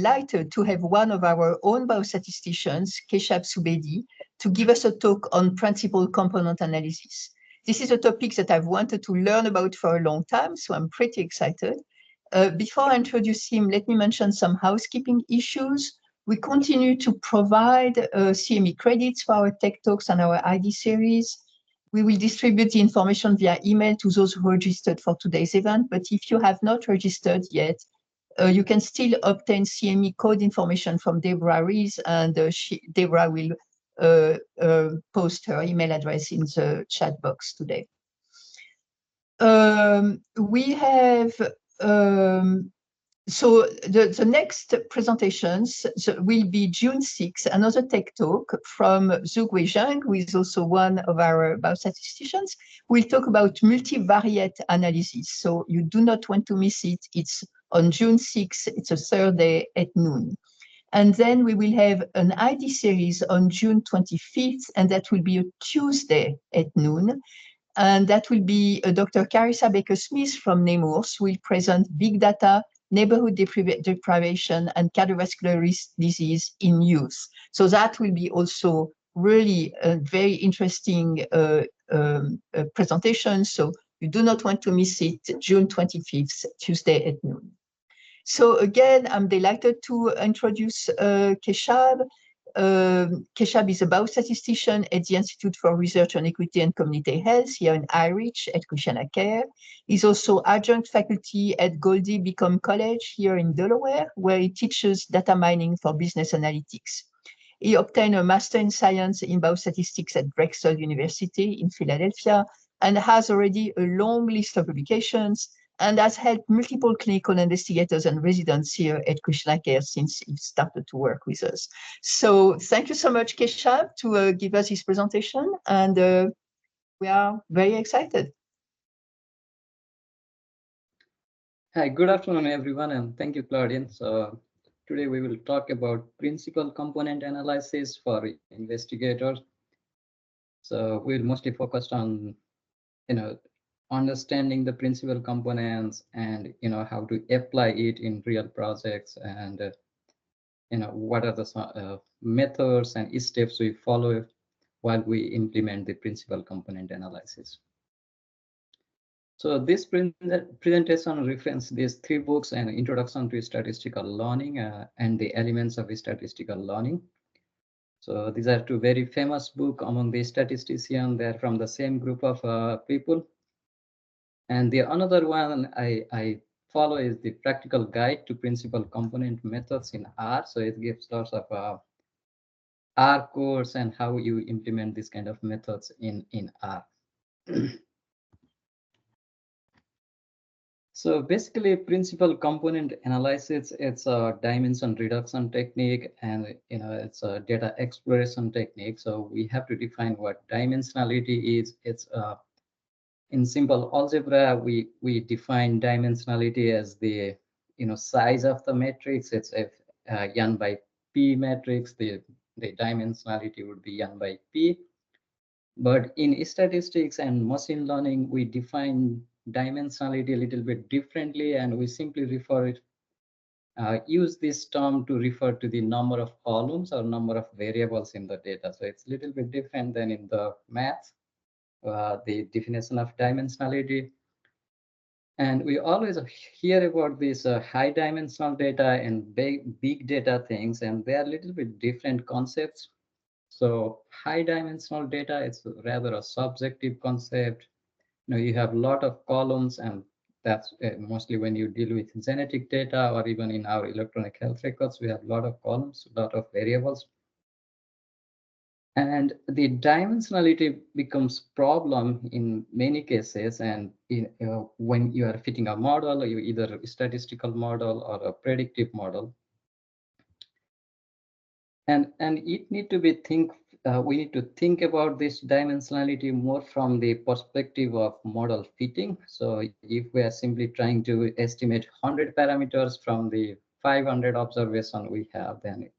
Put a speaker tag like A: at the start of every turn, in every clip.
A: delighted to have one of our own biostatisticians, Keshab Subedi, to give us a talk on principal component analysis. This is a topic that I've wanted to learn about for a long time, so I'm pretty excited. Before I introduce him, let me mention some housekeeping issues. We continue to provide CME credits for our tech talks and our ID series. We will distribute the information via email to those who registered for today's event, but if you have not registered yet, you can still obtain CME code information from Deborah Rees, and Deborah will post her email address in the chat box today. We have so the next presentations will be June 6th, another tech talk from Zugwei Zhang, who is also one of our biostatisticians. We'll talk about multivariate analysis, so you do not want to miss it. It's on June 6th, it's a Thursday at noon. And then we will have an ID series on June 25th, and that will be a Tuesday at noon. And that will be Dr. Carissa Baker-Smith from Nemours will present big data, neighborhood deprivation, and cardiovascular risk disease in youth. So that will be also really a very interesting presentation. So you do not want to miss it, June 25th, Tuesday at noon. So again, I'm delighted to introduce Keshab. Keshab is a biostatistician at the Institute for Research on Equity and Community Health here in Irish at ChristianaCare. He's also adjunct faculty at Goldie Beacom College here in Delaware, where he teaches data mining for business analytics. He obtained a Master in Science in Biostatistics at Drexel University in Philadelphia and has already a long list of publications and has helped multiple clinical investigators and residents here at ChristianaCare since he started to work with us. So thank you so much, Keshab, to give us his presentation, and we are very excited.
B: Hi, good afternoon, everyone, and thank you, Claudine. So today we will talk about principal component analysis for investigators. So we'll mostly focus on, understanding the principal components and how to apply it in real projects, and what are the methods and steps we follow while we implement the principal component analysis. So this presentation references these 3 books: An Introduction to Statistical Learning and The Elements of Statistical Learning. So these are 2 very famous books among the statisticians. They're from the same group of people. And the another one I follow is the Practical Guide to Principal Component Methods in R. So it gives lots of R course and how you implement this kind of methods in R. So basically, principal component analysis, it's a dimension reduction technique, and it's a data exploration technique. So we have to define what dimensionality is. It's in simple algebra, we define dimensionality as the size of the matrix. It's a n by p matrix. The dimensionality would be n by p. But in statistics and machine learning, we define dimensionality a little bit differently, and we simply use this term to refer to the number of columns or number of variables in the data. So it's a little bit different than in the math, the definition of dimensionality. And we always hear about this high dimensional data and big data things, and they are a little bit different concepts. So high dimensional data, it's rather a subjective concept. You have a lot of columns, and that's mostly when you deal with genetic data, or even in our electronic health records, we have a lot of columns, a lot of variables. And the dimensionality becomes problem in many cases. And when you are fitting a model, you either a statistical model or a predictive model. And it need to be we need to think about this dimensionality more from the perspective of model fitting. So if we are simply trying to estimate 100 parameters from the 500 observation we have, then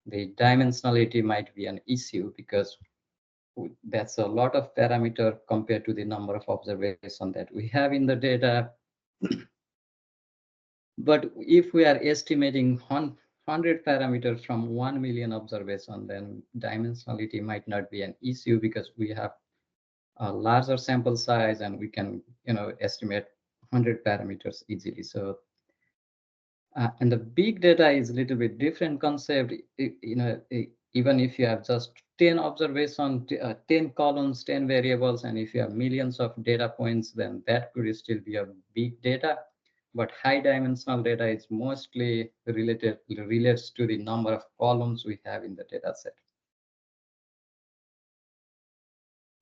B: the dimensionality might be an issue, because that's a lot of parameter compared to the number of observations that we have in the data. But if we are estimating 100 parameters from 1 million observation, then dimensionality might not be an issue because we have a larger sample size and we can, estimate 100 parameters easily. So, and the big data is a little bit different concept. Even if you have just 10 observation, 10 columns, 10 variables, and if you have millions of data points, then that could still be a big data. But high dimensional data is mostly relates to the number of columns we have in the data set.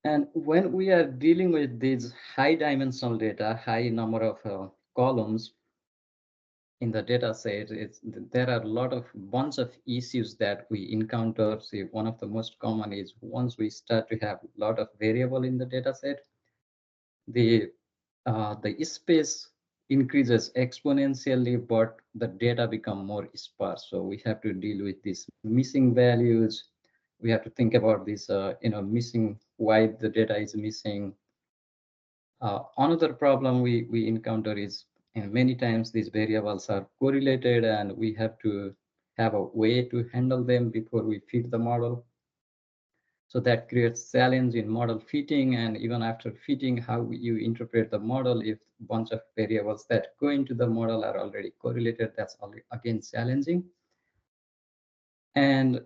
B: And when we are dealing with these high dimensional data, high number of columns in the data set, there are a lot of bunch of issues that we encounter. See, one of the most common is once we start to have a lot of variable in the data set, the space increases exponentially, but the data become more sparse. So we have to deal with these missing values. We have to think about this, missing, why the data is missing. Another problem we encounter is, many times these variables are correlated, and we have to have a way to handle them before we fit the model. So that creates challenge in model fitting, and even after fitting, how you interpret the model if a bunch of variables that go into the model are already correlated, that's again challenging. And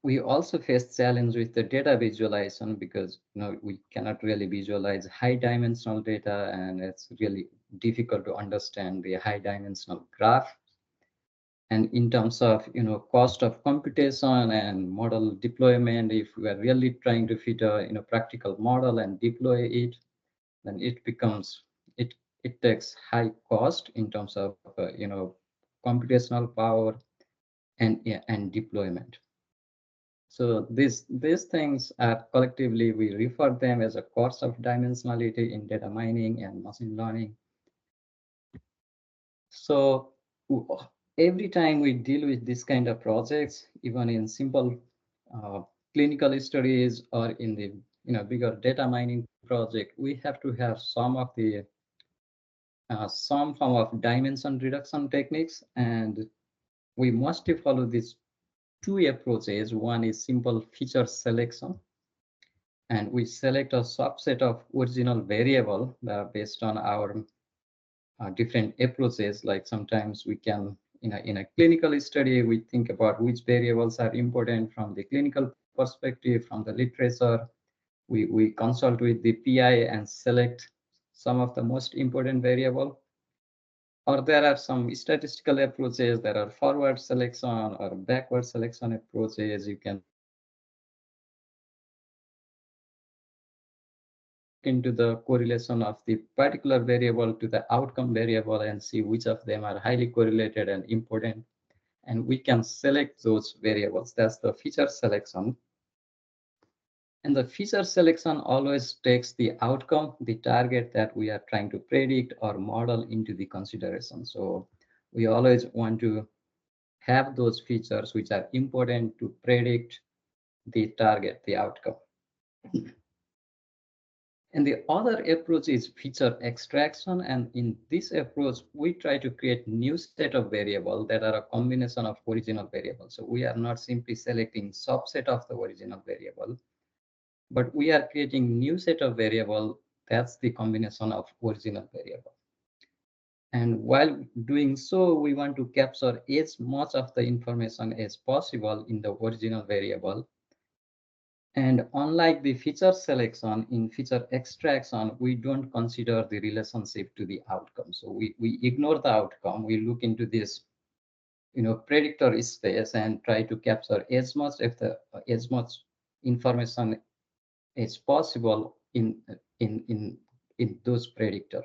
B: we also face challenge with the data visualization because we cannot really visualize high dimensional data, and it's really difficult to understand the high dimensional graph. And in terms of cost of computation and model deployment, if we are really trying to fit a practical model and deploy it, then it takes high cost in terms of computational power and deployment. So these things are collectively, we refer them as a cost of dimensionality in data mining and machine learning. So every time we deal with this kind of projects, even in simple clinical studies or in the bigger data mining project, we have to have some form of dimension reduction techniques, and we must follow these two approaches. One is simple feature selection, and we select a subset of original variable based on our different approaches. Like sometimes we can, in a clinical study, we think about which variables are important from the clinical perspective, from the literature. We consult with the PI and select some of the most important variable. Or there are some statistical approaches. There are forward selection or backward selection approaches. You can into the correlation of the particular variable to the outcome variable and see which of them are highly correlated and important. And we can select those variables. That's the feature selection. And the feature selection always takes the outcome, the target that we are trying to predict or model into the consideration. So we always want to have those features which are important to predict the target, the outcome. And the other approach is feature extraction. And in this approach, we try to create new set of variables that are a combination of original variables. So we are not simply selecting subset of the original variable, but we are creating new set of variable that's the combination of original variable. And while doing so, we want to capture as much of the information as possible in the original variable. And unlike the feature selection, in feature extraction, we don't consider the relationship to the outcome. So we ignore the outcome. We look into this predictor space and try to capture as much information as possible in those predictors.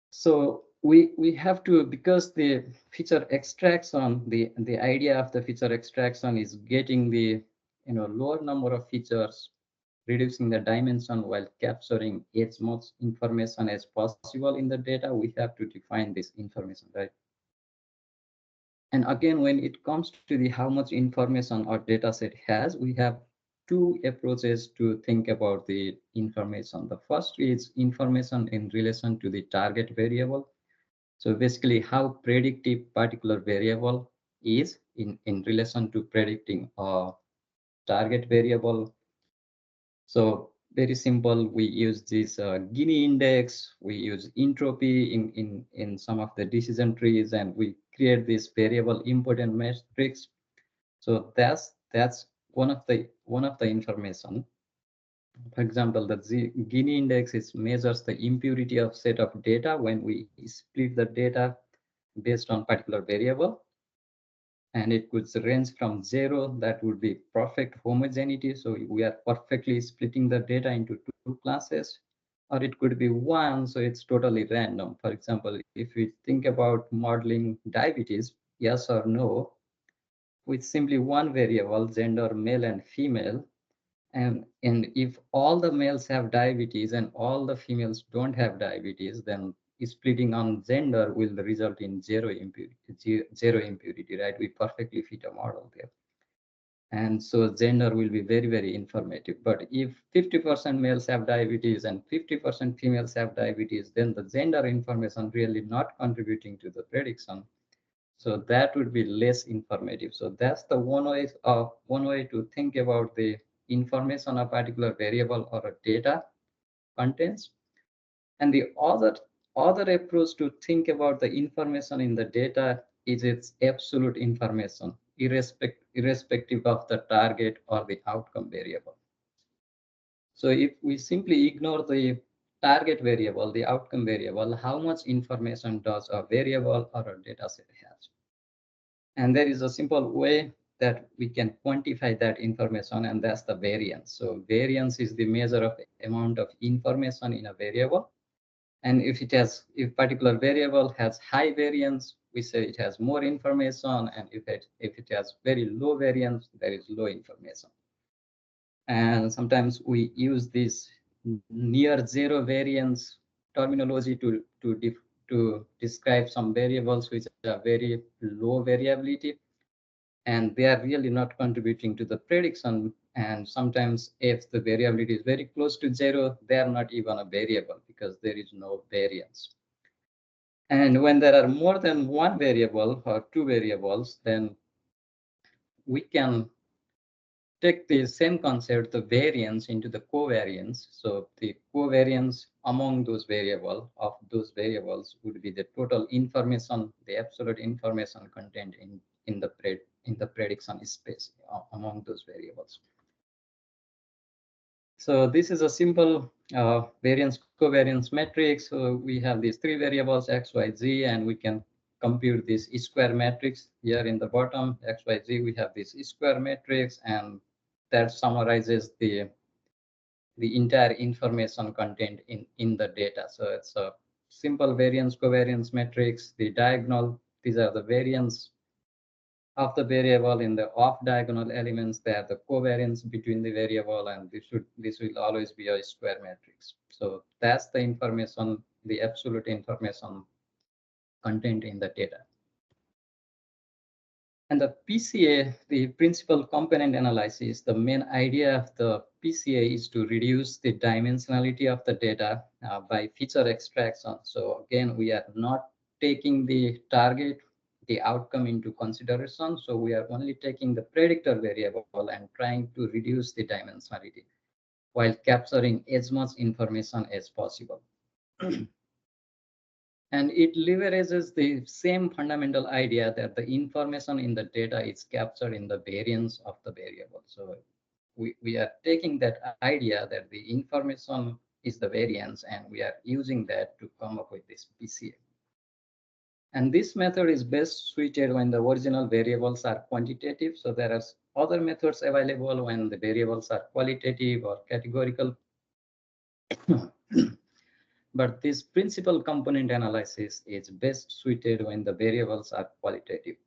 B: So we have to, because the feature extraction, the idea of the feature extraction is getting the lower number of features, reducing the dimension while capturing as much information as possible in the data. We have to define this information, right? And again, when it comes to the how much information our data set has, we have two approaches to think about the information. The first is information in relation to the target variable. So basically how predictive particular variable is in relation to predicting a target variable. So very simple, we use this Gini index, we use entropy in some of the decision trees, and we create this variable important matrix. So that's one of the information. For example, the Gini index measures the impurity of set of data when we split the data based on particular variable, and it could range from 0, that would be perfect homogeneity, so we are perfectly splitting the data into two classes, or it could be 1, so it's totally random. For example, if we think about modeling diabetes, yes or no, with simply one variable, gender, male and female, and if all the males have diabetes and all the females don't have diabetes, then splitting on gender will result in zero impurity, right? We perfectly fit a model there. And so gender will be very, very informative. But if 50% males have diabetes and 50% females have diabetes, then the gender information really not contributing to the prediction. So that would be less informative. So that's the one way to think about the information a particular variable or a data contains. And the other approach to think about the information in the data is its absolute information, irrespective of the target or the outcome variable. So if we simply ignore the target variable, the outcome variable, how much information does a variable or a data set have? And there is a simple way that we can quantify that information, and that's the variance. So variance is the measure of the amount of information in a variable. And if particular variable has high variance, we say it has more information. And if it has very low variance, there is low information. And sometimes we use this near zero variance terminology to describe some variables which are very low variability, and they are really not contributing to the prediction. And sometimes if the variability is very close to 0, they are not even a variable because there is no variance. And when there are more than one variable or two variables, then we can take the same concept, the variance, into the covariance. So the covariance among those variables would be the total information, the absolute information contained in the prediction space among those variables. So this is a simple variance covariance matrix. So we have these three variables, x, y, z, and we can compute this square matrix here in the bottom, x, y, z. We have this square matrix, and that summarizes the entire information contained in the data. So it's a simple variance covariance matrix. The diagonal, these are the variance of the variable. In the off diagonal elements, they are the covariance between the variable, and this will always be a square matrix. So that's the information, the absolute information contained in the data. And the PCA, the principal component analysis, the main idea of the PCA is to reduce the dimensionality of the data by feature extraction. So again, we are not taking the target, the outcome into consideration. So we are only taking the predictor variable and trying to reduce the dimensionality while capturing as much information as possible. And it leverages the same fundamental idea that the information in the data is captured in the variance of the variable. So we are taking that idea that the information is the variance, and we are using that to come up with this PCA. And this method is best suited when the original variables are quantitative. So there are other methods available when the variables are qualitative or categorical. But this principal component analysis is best suited when the variables are qualitative.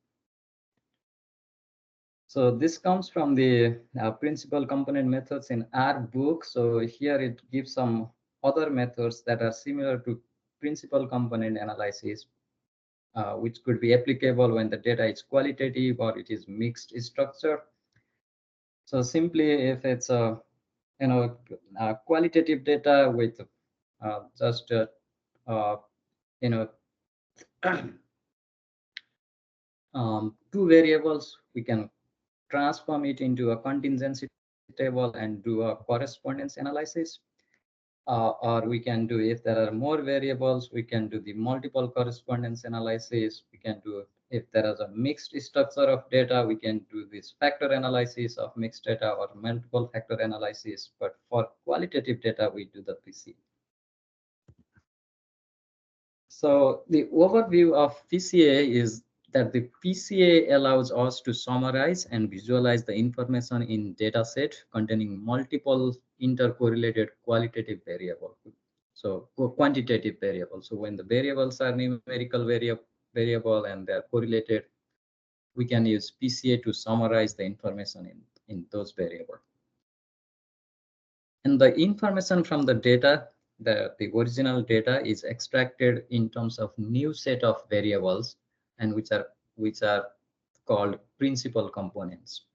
B: So this comes from the principal component methods in our book. So here it gives some other methods that are similar to principal component analysis, which could be applicable when the data is qualitative or it is mixed structure. So simply, if it's a qualitative data with just you know two variables, we can transform it into a contingency table and do a correspondence analysis. Or we can do, if there are more variables, we can do the multiple correspondence analysis. We can do, if there is a mixed structure of data, we can do this factor analysis of mixed data or multiple factor analysis. But for qualitative data, we do the PCA. So the overview of PCA is that the PCA allows us to summarize and visualize the information in data set containing multiple intercorrelated qualitative variables. So quantitative variables. So when the variables are numerical variable and they're correlated, we can use PCA to summarize the information in those variables. And the information from the data, the original data is extracted in terms of new set of variables, and which are called principal components.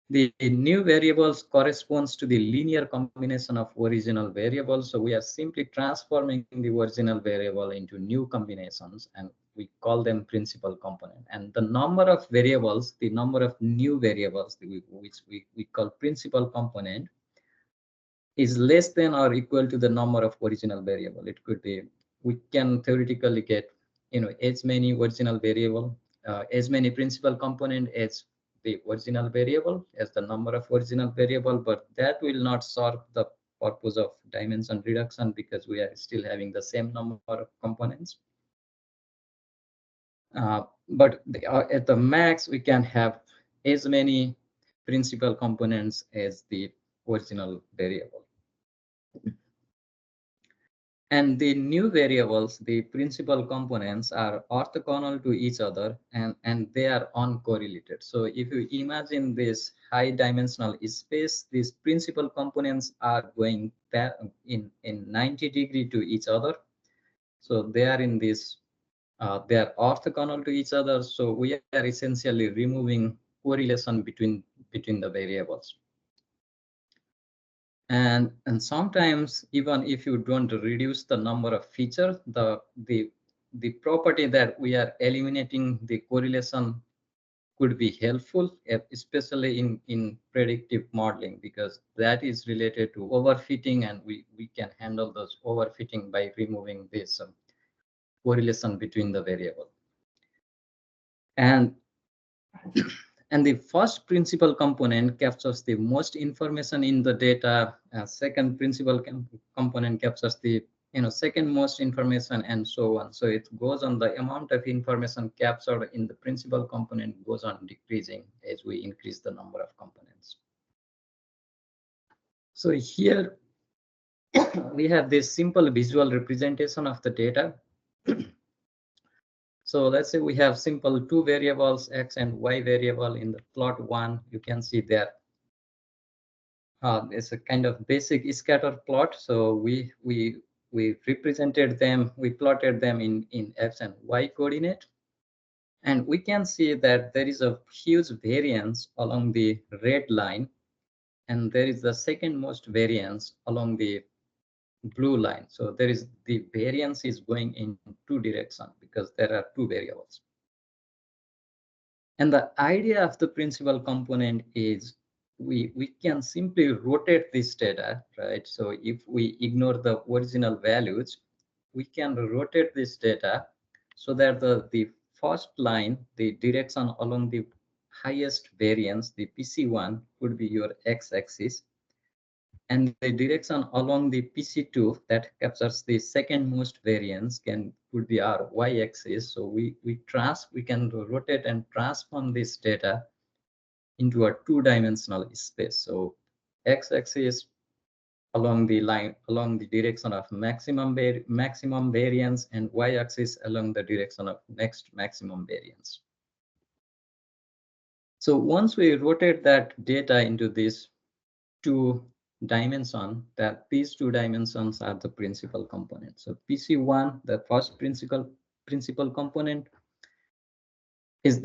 B: The new variables corresponds to the linear combination of original variables. So we are simply transforming the original variable into new combinations, and we call them principal component. And the number of variables, the number of new variables, which we call principal component, is less than or equal to the number of original variable. It could be, we can theoretically get, as many original variable, as many principal component as the original variable, as the number of original variable, but that will not serve the purpose of dimension reduction because we are still having the same number of components. But at the max, we can have as many principal components as the original variable. And the new variables, the principal components, are orthogonal to each other, and they are uncorrelated. So if you imagine this high dimensional space, these principal components are going in 90-degree to each other. So they are in this, they are orthogonal to each other. So we are essentially removing correlation between the variables. And sometimes, even if you don't reduce the number of features, the property that we are eliminating the correlation could be helpful, especially in predictive modeling, because that is related to overfitting, and we can handle those overfitting by removing this correlation between the variable. And the first principal component captures the most information in the data. Second principal component captures the second most information, and so on. So it goes on, the amount of information captured in the principal component goes on decreasing as we increase the number of components. So here we have this simple visual representation of the data. So let's say we have simple two variables, X and Y variable. In the plot one, you can see there it's a kind of basic scatter plot. So we represented them, we plotted them in X and Y coordinate. And we can see that there is a huge variance along the red line, and there is the second most variance along the blue line. So there is, the variance is going in two directions because there are two variables. And the idea of the principal component is we can simply rotate this data, right? So if we ignore the original values, we can rotate this data so that the first line, the direction along the highest variance, the PC1, would be your x-axis, and the direction along the PC2 that captures the second most variance would be our y-axis. So we can rotate and transform this data into a two-dimensional space. So x-axis along the line, along the direction of maximum variance, and y-axis along the direction of next maximum variance. So once we rotate that data into this two dimension, that these two dimensions are the principal components. So PC1, the first principal component, is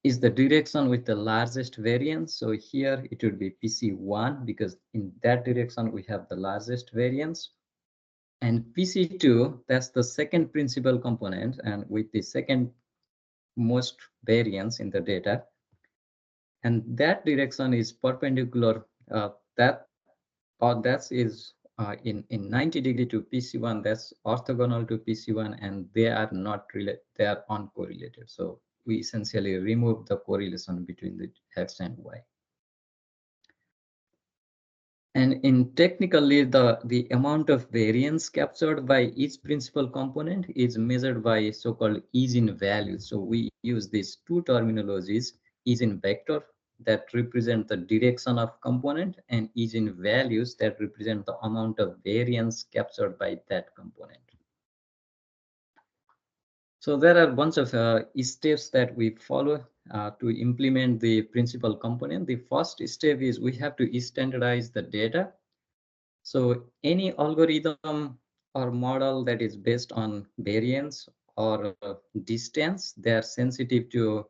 B: is the direction with the largest variance. So here it would be PC1 because in that direction we have the largest variance. And PC2, that's the second principal component and with the second most variance in the data. And that direction is perpendicular, that is in 90 degree to PC1, that's orthogonal to PC1, and they are not related, they are uncorrelated. So we essentially remove the correlation between the X and Y. And in technically, the amount of variance captured by each principal component is measured by so-called eigenvalues. So we use these two terminologies, eigenvector that represent the direction of component and eigenvalues that represent the amount of variance captured by that component. So there are a bunch of steps that we follow to implement the principal component. The first step is we have to standardize the data. So any algorithm or model that is based on variance or distance, they are sensitive to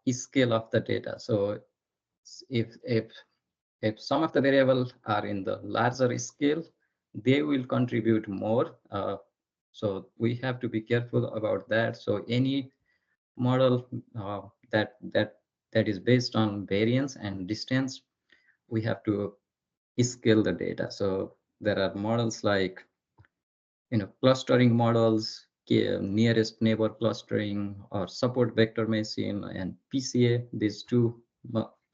B: scale of the data. So if some of the variables are in the larger scale, they will contribute more. So we have to be careful about that. So any model that is based on variance and distance, we have to scale the data. So there are models like clustering models, nearest neighbor clustering, or support vector machine, and PCA. These two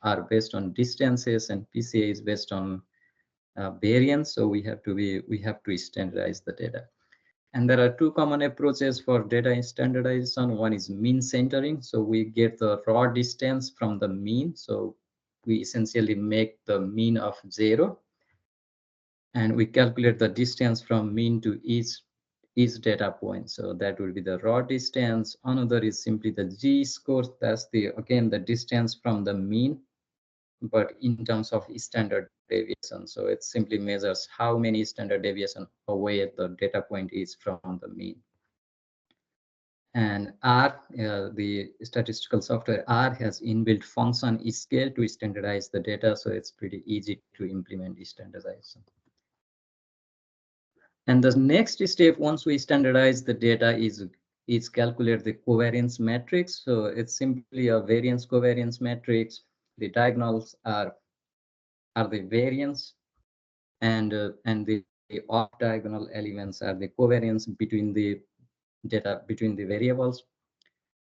B: are based on distances, and PCA is based on variance. So we have to standardize the data. And there are two common approaches for data standardization. One is mean centering. So we get the raw distance from the mean. So we essentially make the mean of 0. And we calculate the distance from mean to each data point. So that will be the raw distance. Another is simply the G-score. That's again the distance from the mean, but in terms of standard deviation. So it simply measures how many standard deviation away the data point is from the mean. And R, the statistical software R, has inbuilt function scale to standardize the data. So it's pretty easy to implement standardization. And the next step, once we standardize the data, is calculate the covariance matrix. So it's simply a variance covariance matrix. The diagonals are the variance, and the off diagonal elements are the covariance between the data between the variables.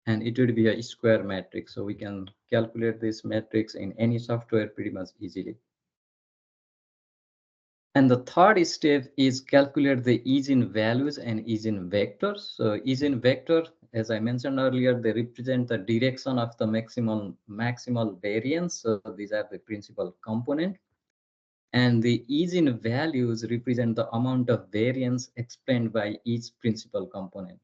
B: And it would be a square matrix. So we can calculate this matrix in any software pretty much easily. And the third step is calculate the eigenvalues and eigenvectors. So eigenvector, as I mentioned earlier, they represent the direction of the maximal variance. So these are the principal component. And the eigenvalues represent the amount of variance explained by each principal component.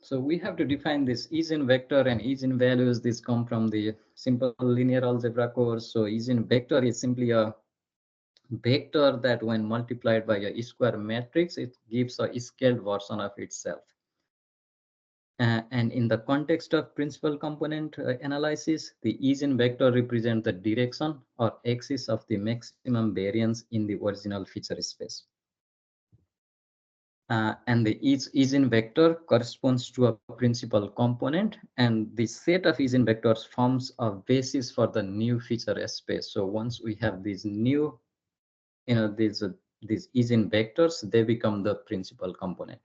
B: So we have to define this eigenvector and eigenvalues. This come from the simple linear algebra course. So eigenvector is simply a vector that when multiplied by a square matrix, it gives a scaled version of itself. And in the context of principal component analysis, the eigenvector represents the direction or axis of the maximum variance in the original feature space. And each eigenvector corresponds to a principal component, and the set of eigenvectors forms a basis for the new feature space. So once we have these new, these eigenvectors, they become the principal component.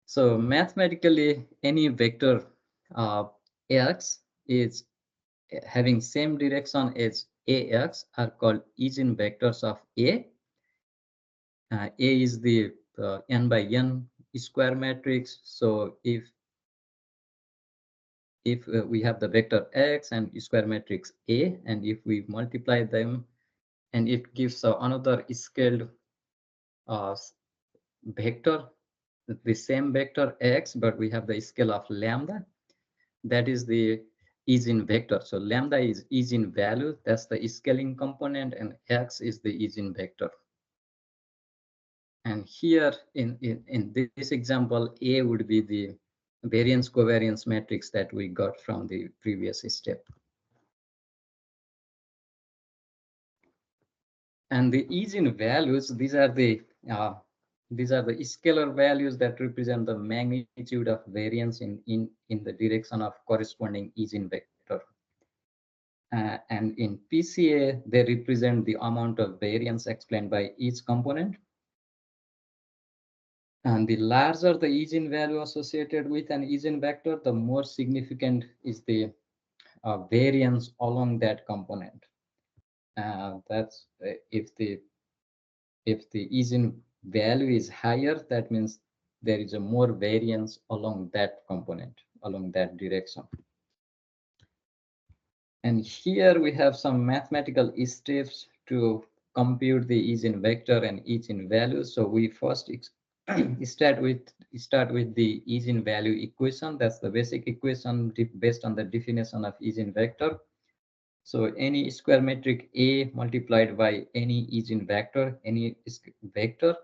B: So mathematically, any vector x is having same direction as ax are called eigenvectors of A. A is the n by n square matrix. So if we have the vector x and square matrix A, and if we multiply them, and it gives another scaled vector, the same vector x, but we have the scale of lambda, that is the eigenvector. So lambda is eigenvalue, that's the scaling component, and x is the eigenvector. And here in this example, A would be the variance covariance matrix that we got from the previous step. And the Eigen values, these are the scalar values that represent the magnitude of variance in the direction of corresponding Eigen vector. And in PCA, they represent the amount of variance explained by each component. And the larger the Eigen value associated with an Eigen vector, the more significant is the variance along that component. That's if the Eigen value is higher, that means there is a more variance along that component, along that direction. And here we have some mathematical steps to compute the Eigen vector and Eigen value. So we first start with the Eigen value equation. That's the basic equation based on the definition of Eigen vector. So any square metric A multiplied by any Eigen vector, any vector,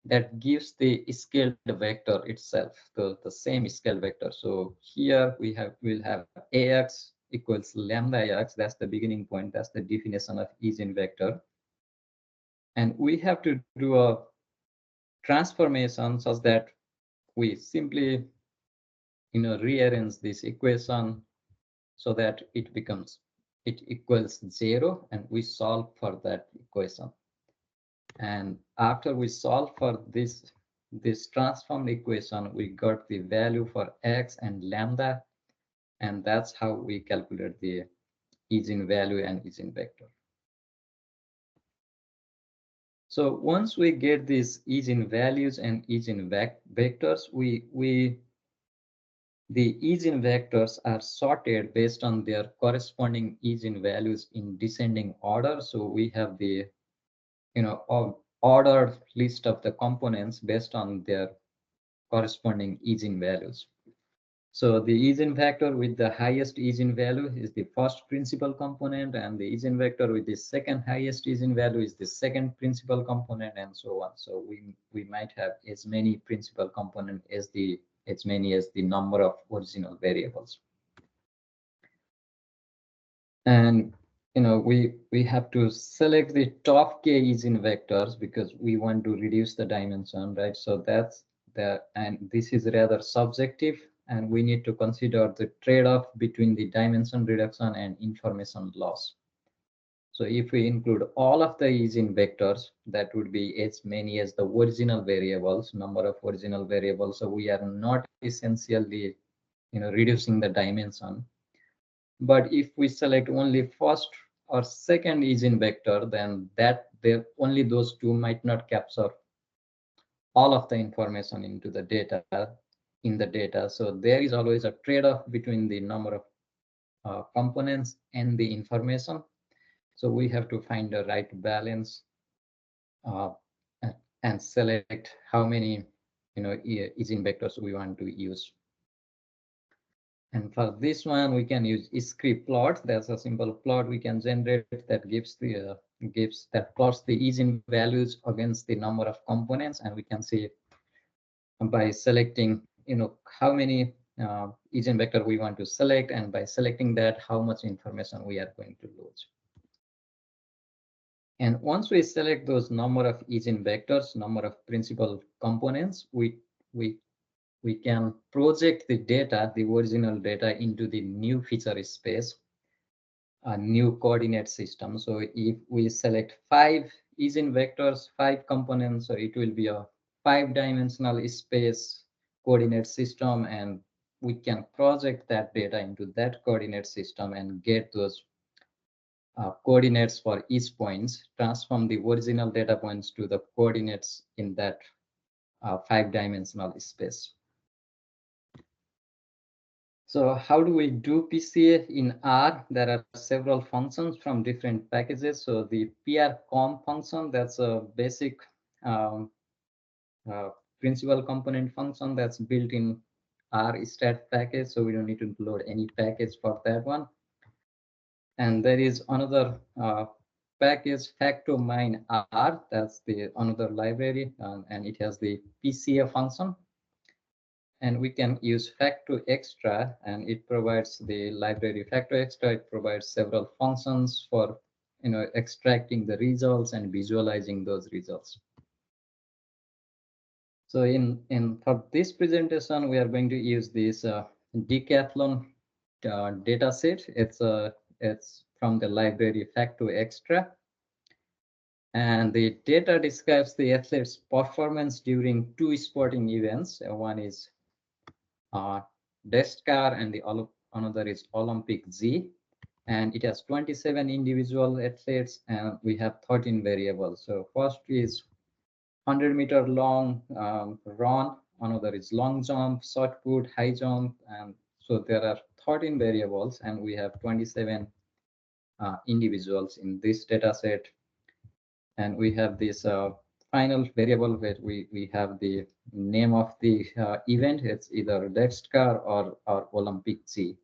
B: that gives the scaled vector itself, the same scale vector. So here we'll have Ax equals lambda Ax. That's the beginning point. That's the definition of Eigen vector. And we have to do a transformation such that we simply rearrange this equation so that it equals 0, and we solve for that equation. And after we solve for this transformed equation, we got the value for X and lambda, and that's how we calculate the Eigen value and Eigen vector. So once we get these Eigen values and Eigen vectors, the Eigen vectors are sorted based on their corresponding Eigen values in descending order. So we have the ordered list of the components based on their corresponding Eigen values. So the Eigen vector with the highest Eigen value is the first principal component, and the Eigen vector with the second highest Eigen value is the second principal component, and so on. So we might have as many principal components as many as the number of original variables. And we have to select the top k Eigen vectors because we want to reduce the dimension, right? So and this is rather subjective, and we need to consider the trade-off between the dimension reduction and information loss. So if we include all of the Eigen vectors, that would be as many as the original variables, number of original variables. So we are not essentially reducing the dimension. But if we select only first or second Eigen vector, then only those two might not capture all of the information in the data. So there is always a trade-off between the number of components and the information. So we have to find the right balance and select how many Eigen vectors we want to use. And for this one, we can use script plot. That's a simple plot we can generate that plots the Eigen values against the number of components, and we can see by selecting how many Eigen vector we want to select, and by selecting that how much information we are going to lose. And once we select those number of Eigen vectors, number of principal components, we can project the data, the original data, into the new feature space, a new coordinate system. So if we select 5 Eigen vectors, 5 components, so it will be a 5-dimensional space coordinate system, and we can project that data into that coordinate system and get those coordinates for each points, transform the original data points to the coordinates in that 5-dimensional space. So how do we do PCA in R? There are several functions from different packages. So the PRCOM function, that's a basic principal component function that's built in R stat package. So we don't need to load any package for that one. And there is another package factomine-R, that's the another library, and it has the PCA function. And we can use factoextra, and it provides the library factoextra. It provides several functions for extracting the results and visualizing those results. So for this presentation, we are going to use this decathlon data set. It's from the library factoextra. And the data describes the athlete's performance during two sporting events. One is DE-CTR and another is Olympic Z. And it has 27 individual athletes, and we have 13 variables. So first is 100-meter long run, another is long jump, shot put, high jump, and so there are 13 variables, and we have 27 individuals in this data set. And we have this final variable where we have the name of the event. It's either DE-CTR or Olympic Z.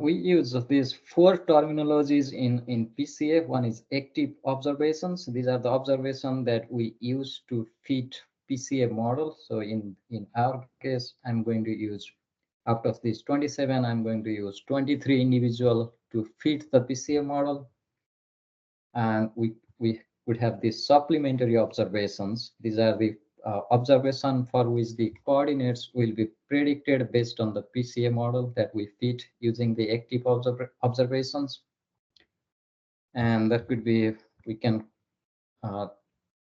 B: We use these four terminologies in PCA. One is active observations. These are the observations that we use to fit PCA model. So in our case, I'm going to use, out of these 27, I'm going to use 23 individual to fit the PCA model. And we would have these supplementary observations. These are the observation for which the coordinates will be predicted based on the PCA model that we fit using the active observations. And that could be, we can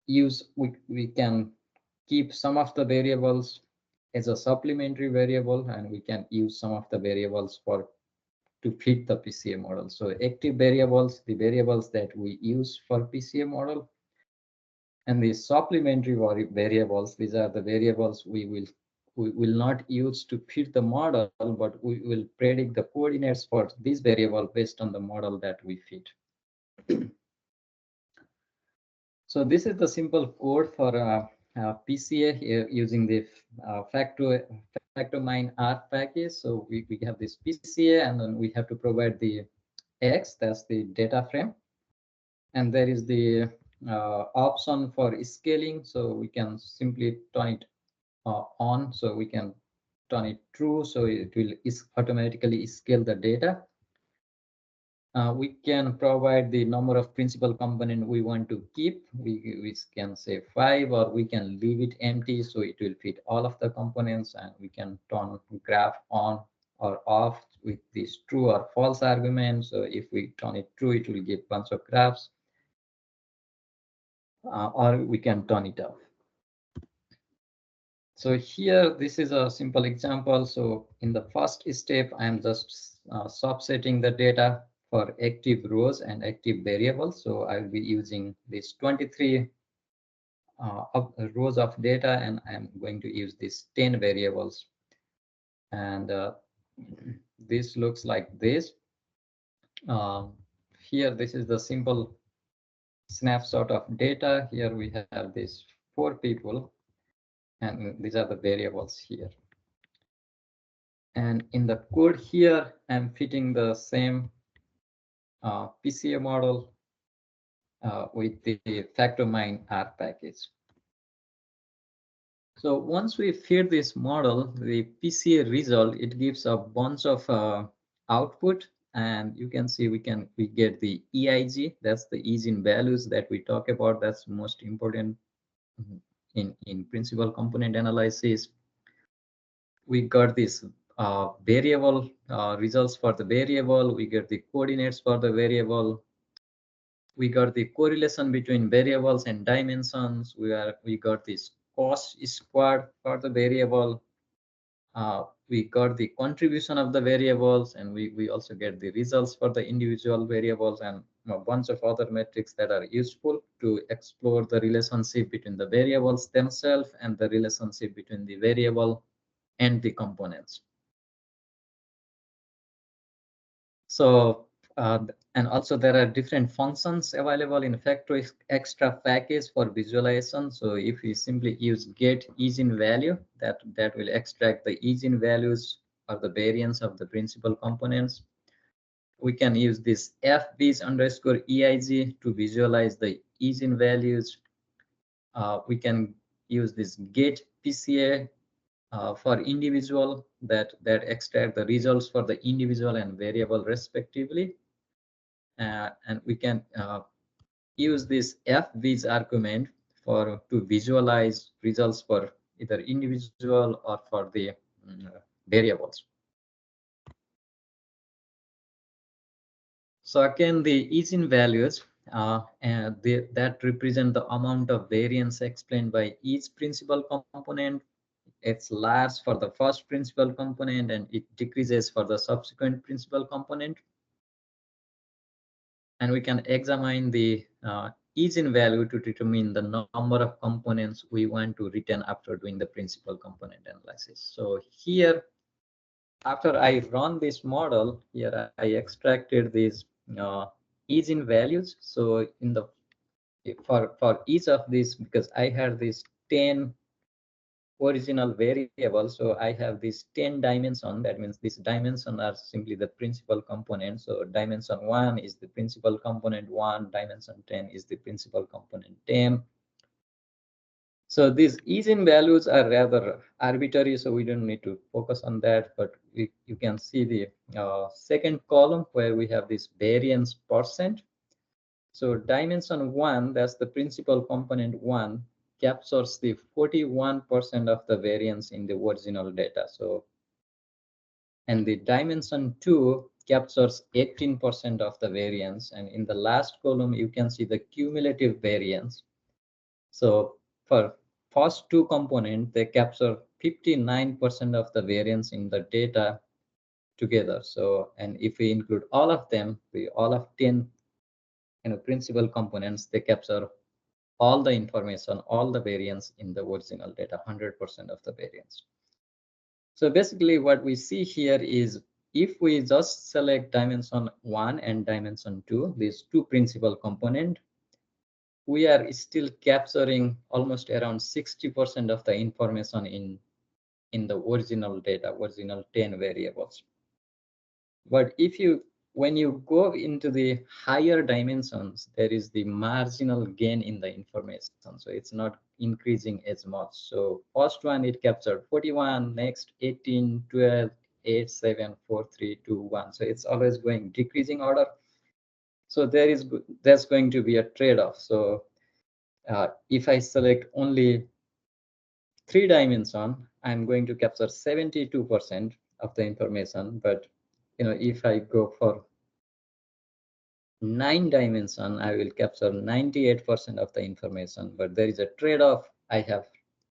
B: we can keep some of the variables as a supplementary variable, and we can use some of the variables to fit the PCA model. So active variables, the variables that we use for PCA model, and the supplementary variables, these are the variables we will not use to fit the model, but we will predict the coordinates for this variable based on the model that we fit. So this is the simple code for PCA using the factomine-R package. So we have this PCA, and then we have to provide the X, that's the data frame. And there is the option for scaling. So we can simply turn it on. So we can turn it true. So it will automatically scale the data. We can provide the number of principal component we want to keep. We can say 5, or we can leave it empty so it will fit all of the components, and we can turn graph on or off with this true or false argument. So if we turn it true, it will give bunch of graphs, or we can turn it off. So here, this is a simple example. So in the first step, I'm just subsetting the data for active rows and active variables. So I'll be using these 23 rows of data, and I'm going to use these 10 variables. And this looks like this. Here, this is the simple snapshot of data. Here we have these 4 people, and these are the variables here. And in the code here, I'm fitting the same PCA model with the factomine-R package. So once we feed this model, the PCA result, it gives a bunch of output, and you can see we get the EIG. That's the ease in values that we talk about. That's most important in principal component analysis. We got this variable results for the variable. We get the coordinates for the variable. We got the correlation between variables and dimensions. We got this cost squared for the variable. We got the contribution of the variables, and we also get the results for the individual variables, and a bunch of other metrics that are useful to explore the relationship between the variables themselves and the relationship between the variable and the components. So, and also there are different functions available in factoextra package for visualization. So if we simply use get ease in value, that will extract the ease in values or the variance of the principal components. We can use this fbees underscore eig to visualize the ease-in values. We can use this get PCA for individual that extract the results for the individual and variable respectively. And we can use this fviz argument to visualize results for either individual or for the variables. So again, the ease-in values that represent the amount of variance explained by each principal component. It's large for the first principal component and it decreases for the subsequent principal component. And we can examine the ease-in value to determine the number of components we want to return after doing the principal component analysis. So here, after I run this model, here I extracted these ease-in values. So in the for each of these, because I had these 10 original variable, so I have this 10 dimension. That means these dimension are simply the principal component. So dimension 1 is the principal component 1, dimension 10 is the principal component 10. So these ease-in values are rather arbitrary, so we don't need to focus on that, but you can see the second column where we have this variance percent. So dimension 1, that's the principal component 1, captures the 41% of the variance in the original data. So, and the dimension 2 captures 18% of the variance. And in the last column, you can see the cumulative variance. So for first two components, they capture 59% of the variance in the data together. So, and if we include all of them, all of 10 principal components, they capture all the information, all the variance in the original data, 100% of the variance. So basically what we see here is if we just select dimension 1 and dimension 2, these two principal components, we are still capturing almost around 60% of the information in the original data, original 10 variables. But when you go into the higher dimensions, there is the marginal gain in the information. So it's not increasing as much. So first one, it captured 41, next 18, 12, 8, 7, 4, 3, 2, 1. So it's always going decreasing order. So there's going to be a trade-off. So if I select only 3 dimension, I'm going to capture 72% of the information. But if I go for 9 dimension, I will capture 98% of the information. But there is a trade-off. I have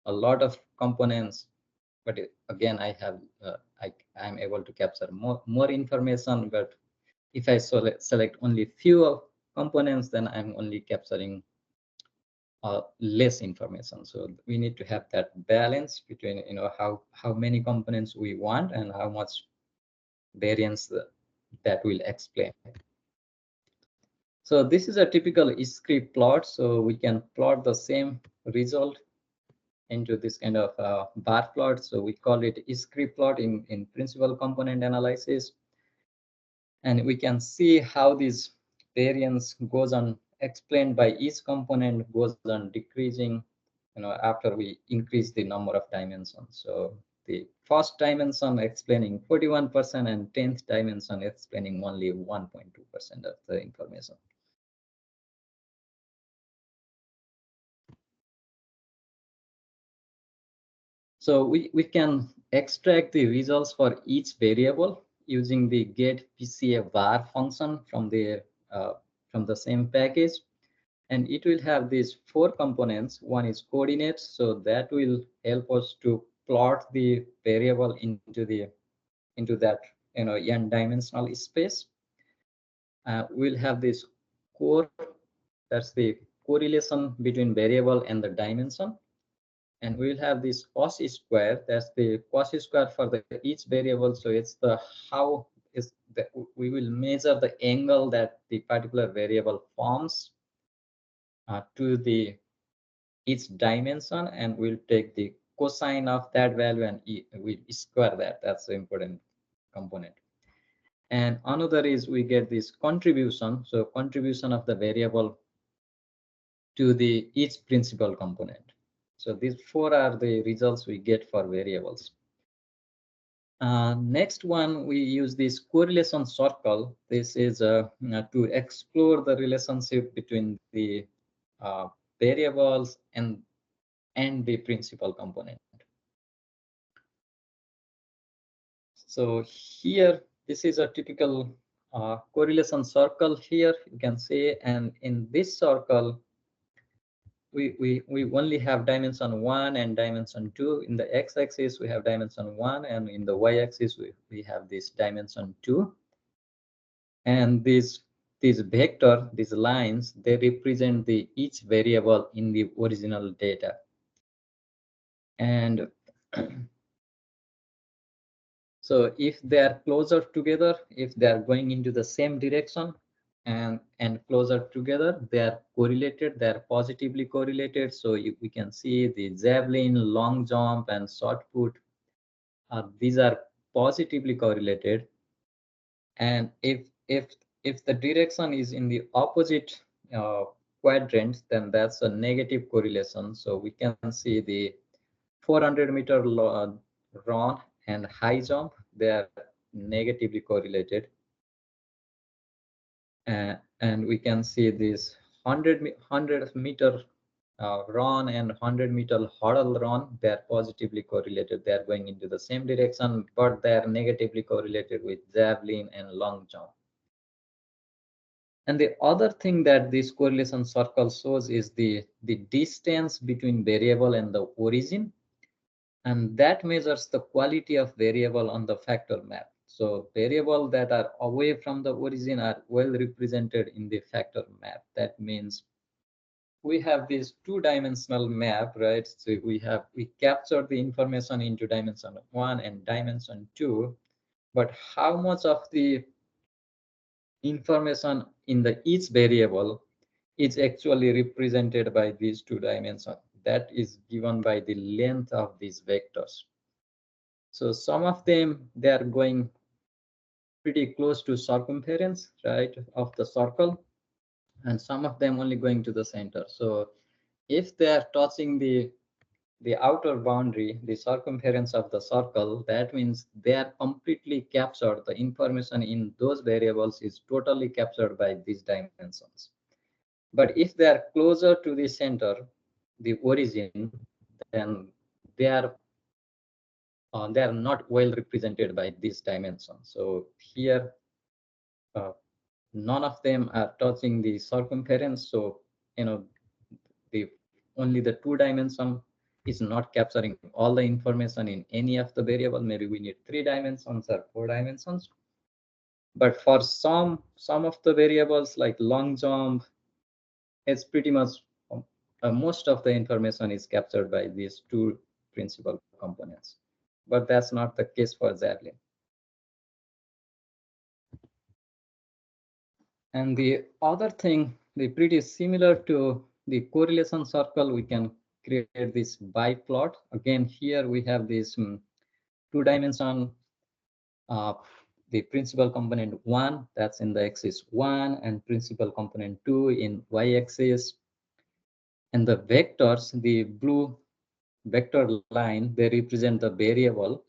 B: a lot of components, but again, I'm able to capture more information. But if I select only few components, then I'm only capturing less information. So we need to have that balance between how many components we want and how much variance that will explain. So this is a typical script plot. So we can plot the same result into this kind of bar plot. So we call it script plot in principal component analysis. And we can see how this variance goes on explained by each component goes on decreasing after we increase the number of dimensions. So the first dimension explaining 41% and 10th dimension explaining only 1.2% of the information. So we can extract the results for each variable using the get PCA var function from the same package. And it will have these 4 components. One is coordinates, so that will help us to plot the variable into that n-dimensional space. We'll have this core, that's the correlation between variable and the dimension. And we'll have this cos square, that's the cos square for each variable. So it's we will measure the angle that the particular variable forms to each dimension, and we'll take the cosine of that value and we'll square that. That's the important component. And another is we get this contribution. So contribution of the variable to the each principal component. So these four are the results we get for variables. Next one, we use this correlation circle. This is to explore the relationship between the variables and the principal component. So here, this is a typical correlation circle here, you can see, and in this circle, we only have dimension 1 and dimension 2. In the x-axis, we have dimension 1, and in the y-axis, we have this dimension 2. And these vector, these lines, they represent the each variable in the original data. And so if they are closer together, if they are going into the same direction and closer together, they are correlated, they are positively correlated. So we can see the javelin, long jump, and shot put. These are positively correlated. And if the direction is in the opposite quadrant, then that's a negative correlation. So we can see the 400-meter run and high jump, they are negatively correlated. And we can see this 100-meter run and 100-meter hurdle run, they are positively correlated. They are going into the same direction, but they are negatively correlated with javelin and long jump. And the other thing that this correlation circle shows is the distance between variable and the origin. And that measures the quality of variable on the factor map. So variables that are away from the origin are well represented in the factor map. That means we have this two-dimensional map, right? So we capture the information into dimension 1 and dimension 2, but how much of the information in the each variable is actually represented by these two dimensions. That is given by the length of these vectors. So some of them, they are going pretty close to circumference, right, of the circle, and some of them only going to the center. So if they are touching the outer boundary, the circumference of the circle, that means they are completely captured. The information in those variables is totally captured by these dimensions. But if they are closer to the center, the origin, then they are not well represented by this dimension. So here, none of them are touching the circumference. So, the only the two dimension is not capturing all the information in any of the variable. Maybe we need 3 dimensions or 4 dimensions. But for some of the variables like long jump, it's pretty much most of the information is captured by these two principal components. But that's not the case for javelin. And the other thing, the pretty similar to the correlation circle, we can create this biplot. Again, here we have this two-dimension, the principal component 1, that's in the axis 1, and principal component 2 in y-axis. And the vectors, the blue vector line, they represent the variable,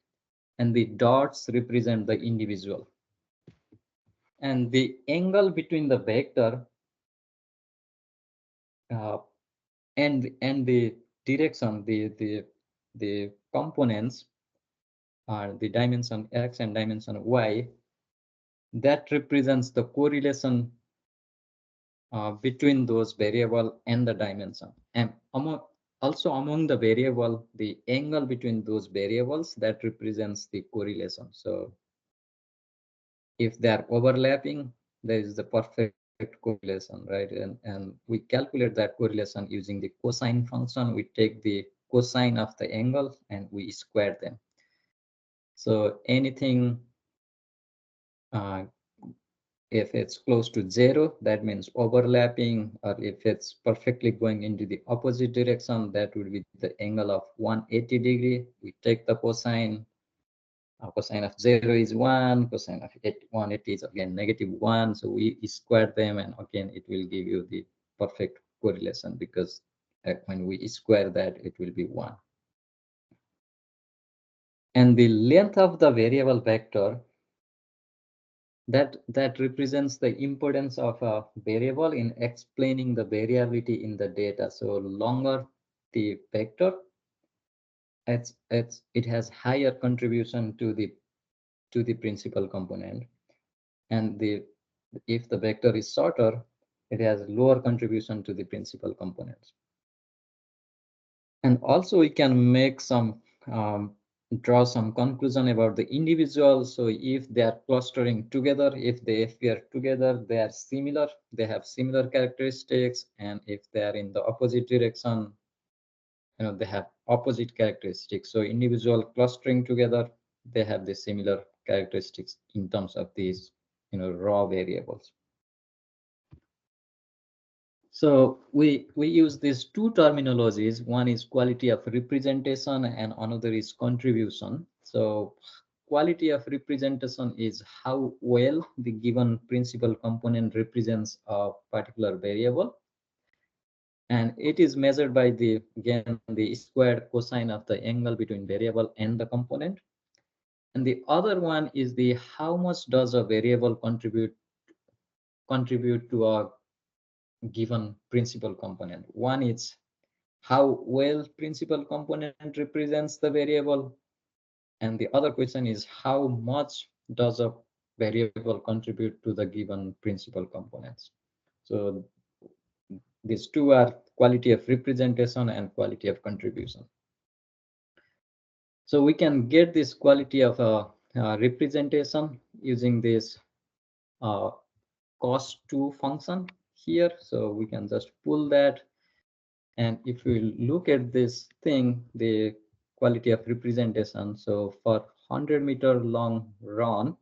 B: and the dots represent the individual. And the angle between the vector and the direction, the components are the dimension x and dimension y, that represents the correlation between those variable and the dimension. And among the variable, the angle between those variables, that represents the correlation. So if they are overlapping, there is the perfect correlation, right? And we calculate that correlation using the cosine function. We take the cosine of the angle and we square them. So anything, if it's close to 0, that means overlapping, or if it's perfectly going into the opposite direction, that would be the angle of 180 degree. We take the cosine, cosine of 0 is 1, cosine of 180 is again -1. So we square them, and again it will give you the perfect correlation, because when we square that, it will be 1. And the length of the variable vector, that represents the importance of a variable in explaining the variability in the data. So longer the vector, it has higher contribution to the principal component, and if the vector is shorter, it has lower contribution to the principal components. And also we can make some draw some conclusion about the individual. So if they are clustering together, if they appear together, they are similar, they have similar characteristics, and if they are in the opposite direction, they have opposite characteristics. So individual clustering together, they have the similar characteristics in terms of these raw variables. So we use these two terminologies. One is quality of representation and another is contribution. So quality of representation is how well the given principal component represents a particular variable, and it is measured by the squared cosine of the angle between variable and the component. And the other one is the how much does a variable contribute to a given principal component. One is how well principal component represents the variable, and the other question is how much does a variable contribute to the given principal components. So these two are quality of representation and quality of contribution. So we can get this quality of representation using this cos2 function here. So we can just pull that, and if we look at this thing, the quality of representation, so for 100-meter long run,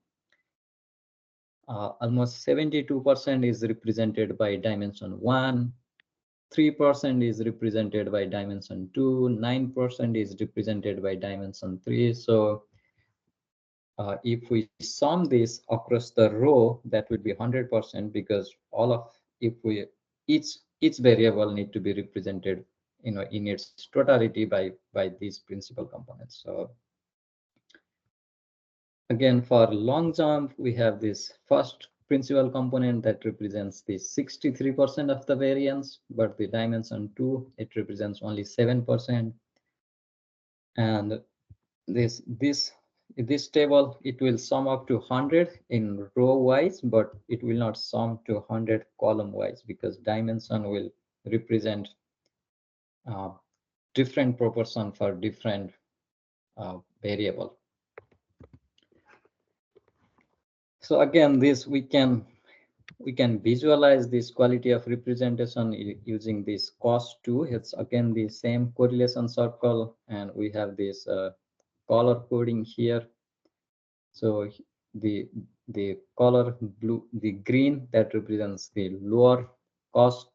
B: almost 72% is represented by dimension 1, 3% is represented by dimension 2, 9% is represented by dimension 3. So if we sum this across the row, that would be 100%, because each variable need to be represented in its totality by these principal components. So again, for long jump, we have this first principal component that represents the 63% of the variance, but the dimension 2, it represents only 7%. And this table, it will sum up to 100 in row wise, but it will not sum to 100 column wise, because dimension will represent different proportion for different variable. So again, this we can visualize this quality of representation using this cos2. It's again the same correlation circle, and we have this color coding here. So the color blue, the green, that represents the lower cos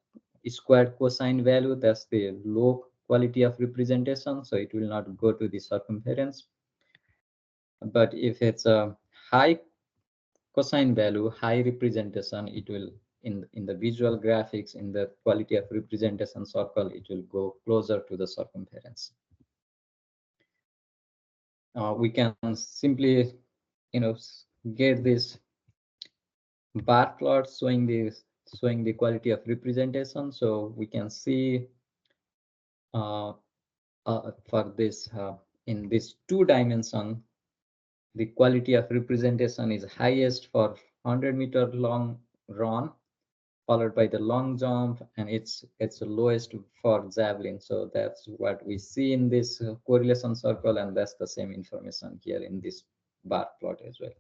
B: squared cosine value. That's the low quality of representation, so it will not go to the circumference. But if it's a high cosine value, high representation, it will in the visual graphics, in the quality of representation circle, it will go closer to the circumference. We can simply get this bar plot showing the quality of representation. So we can see for this in this 2 dimension, the quality of representation is highest for 100-meter long run, followed by the long jump, and it's lowest for javelin. So that's what we see in this correlation circle, and that's the same information here in this bar plot as well.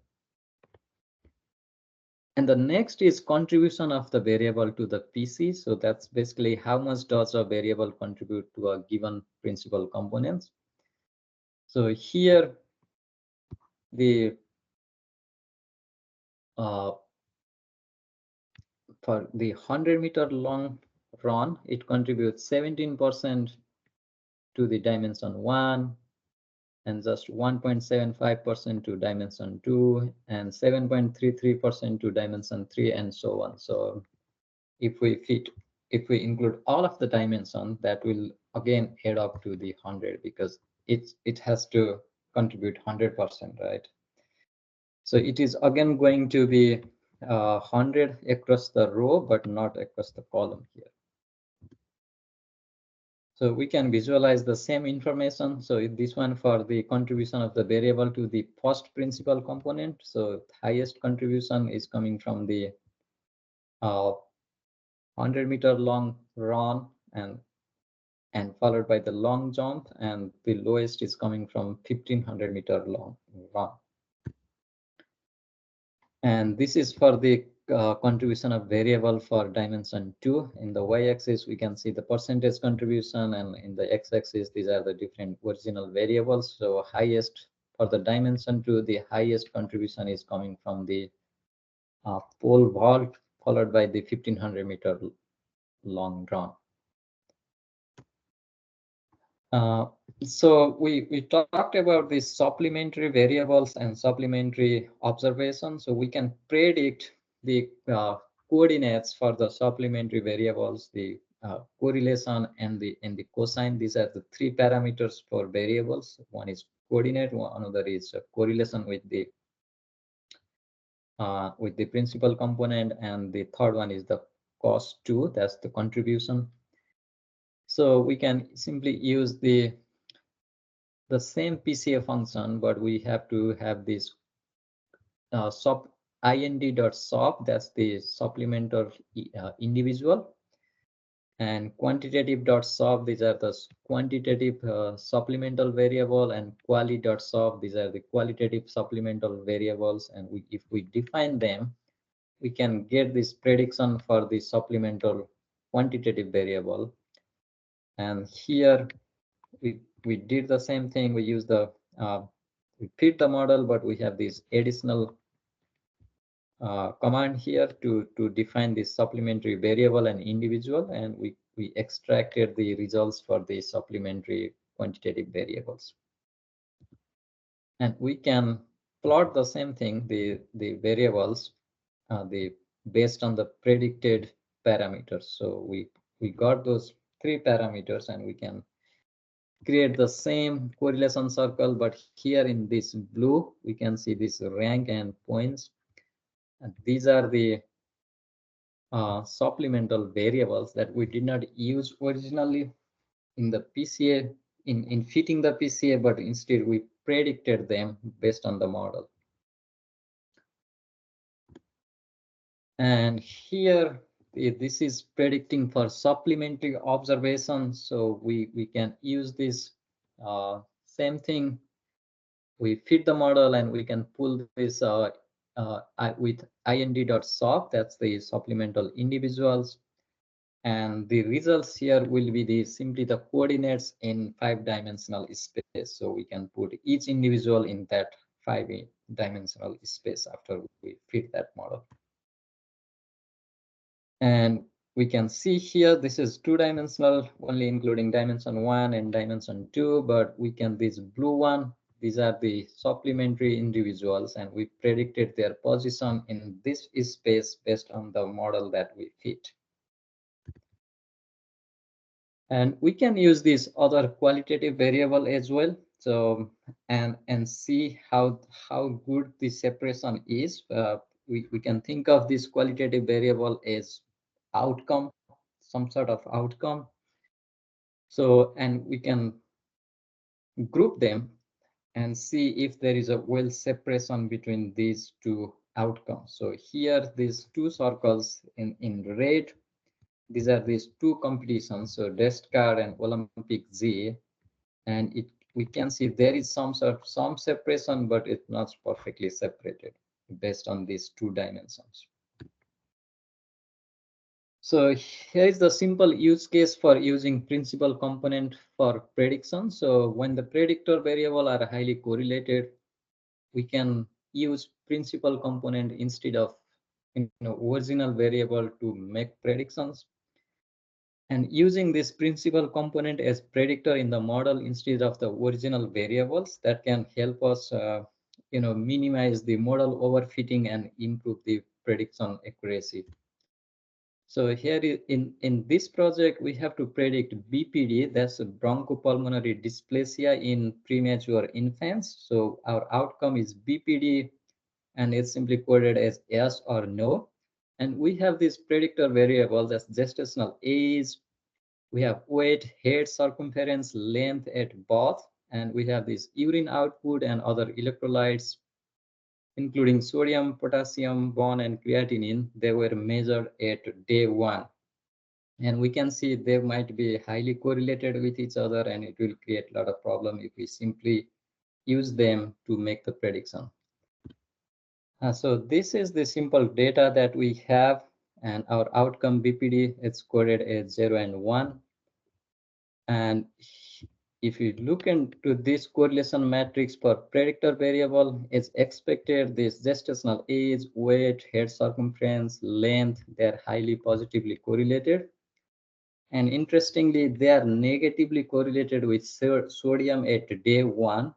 B: And the next is contribution of the variable to the PC. So that's basically how much does a variable contribute to a given principal components. So here the for the 100-meter long run, it contributes 17% to the dimension 1, and just 1.75% to dimension 2, and 7.33% to dimension 3, and so on. So if we include all of the dimensions, that will again add up to the 100, because it has to contribute 100%, right? So it is again going to be 100 across the row, but not across the column here. So we can visualize the same information. So this one for the contribution of the variable to the first principal component. So highest contribution is coming from the 100-meter long run, and followed by the long jump, and the lowest is coming from 1500-meter long run. And this is for the contribution of variable for dimension 2. In the y-axis, we can see the percentage contribution, and in the x-axis, these are the different original variables. So highest for the dimension 2, the highest contribution is coming from the pole vault, followed by the 1500-meter long run. So we talked about these supplementary variables and supplementary observations. So we can predict the coordinates for the supplementary variables, the correlation and the cosine. These are the three parameters for variables. One is coordinate, another is correlation with the principal component, and the third one is the cos2, that's the contribution. So we can simply use the same PCA function, but we have to have this ind.sup, that's the supplemental individual, and quantitative.sup, these are the quantitative supplemental variable, and quali.sup, these are the qualitative supplemental variables. And if we define them, we can get this prediction for the supplemental quantitative variable. And here we did the same thing. We use the we fit the model, but we have this additional command here to define this supplementary variable and individual, and we extracted the results for the supplementary quantitative variables. And we can plot the same thing, the variables, based on the predicted parameters. So we got those three parameters, and we can create the same correlation circle, but here in this blue, we can see this rank and points. And these are the supplemental variables that we did not use originally in the PCA, in fitting the PCA, but instead we predicted them based on the model. And here, this is predicting for supplementary observations. So we can use this same thing. We fit the model, and we can pull this with ind.sup, that's the supplemental individuals. And the results here will be simply the coordinates in 5-dimensional space. So we can put each individual in that 5-dimensional space after we fit that model. And we can see here, this is 2-dimensional, only including dimension 1 and dimension 2, but we can, this blue one, these are the supplementary individuals, and we predicted their position in this space based on the model that we fit. And we can use this other qualitative variable as well. So, and see how good the separation is. We can think of this qualitative variable as outcome, some sort of outcome. So, and we can group them and see if there is a well separation between these two outcomes. So here, these two circles in red, these are these two competitions, so DE-CTR and Olympic Z, and we can see there is some separation, but it's not perfectly separated based on these two dimensions. So here is the simple use case for using principal component for prediction. So when the predictor variable are highly correlated, we can use principal component instead of original variable to make predictions. And using this principal component as predictor in the model instead of the original variables, that can help us minimize the model overfitting and improve the prediction accuracy. So here in this project, we have to predict BPD, that's bronchopulmonary dysplasia in premature infants. So our outcome is BPD, and it's simply coded as yes or no. And we have these predictor variables as gestational age, we have weight, head circumference, length at birth, and we have this urine output and other electrolytes, including sodium, potassium, bone, and creatinine. They were measured at day 1. And we can see they might be highly correlated with each other, and it will create a lot of problem if we simply use them to make the prediction. So this is the simple data that we have, and our outcome BPD is coded as 0 and 1. And if you look into this correlation matrix for predictor variable, it's expected this gestational age, weight, head circumference, length, they're highly positively correlated. And interestingly, they are negatively correlated with sodium at day 1.